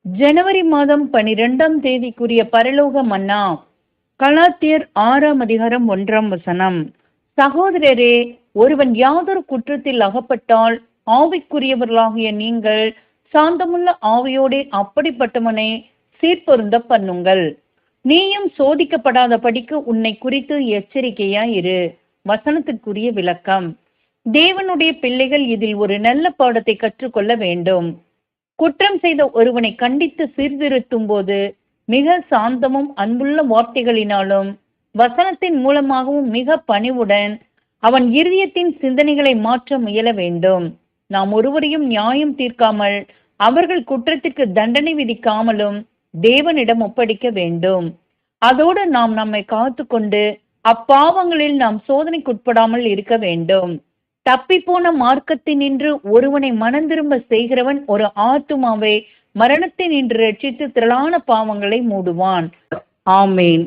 ஜனவரி மாதம் 12ஆம் தேதிக்குரிய பரலோக மன்னா. கலாத்தியர் 6ஆம் அதிகாரம் 1ஆம் வசனம். சகோதரரே, ஒருவன் யாதொரு குற்றத்தில் அகப்பட்டால் ஆவிக்குரியவர்களாகிய நீங்கள் சாந்தமுள்ள ஆவியோடே அப்படிப்பட்டவனை சீர்பொருந்த பண்ணுங்கள். நீயும் சோதிக்கப்படாத படிக்கு உன்னை குறித்து எச்சரிக்கையாயிரு. வசனத்திற்குரிய விளக்கம். தேவனுடைய பிள்ளைகள் இதில் ஒரு நல்ல பாடத்தை கற்றுக்கொள்ள வேண்டும். குற்றம் செய்த ஒருவனை கண்டித்து சீர்திருத்தும் போது மிக சாந்தமும் அன்புள்ள வார்த்தைகளினாலும் வசனத்தின் மூலமாகவும் மிக பணிவுடன் அவன் இருதயத்தின் சிந்தனைகளை மாற்ற முயல வேண்டும். நாம் ஒருவரையும் நியாயம் தீர்க்காமல் அவர்கள் குற்றத்திற்கு தண்டனை விதிக்காமலும் தேவனிடம் ஒப்படைக்க வேண்டும். அதோடு நாம் நம்மை காத்து கொண்டு அப்பாவங்களில் நாம் சோதனைக்குட்படாமல் இருக்க வேண்டும். தப்பிப்போன மார்க்கத்தினின்று ஒருவனை மனந்திரும்ப செய்கிறவன் ஒரு ஆத்துமாவை மரணத்தினின்று ரட்சித்து திரளான பாவங்களை மூடுவான். ஆமேன்.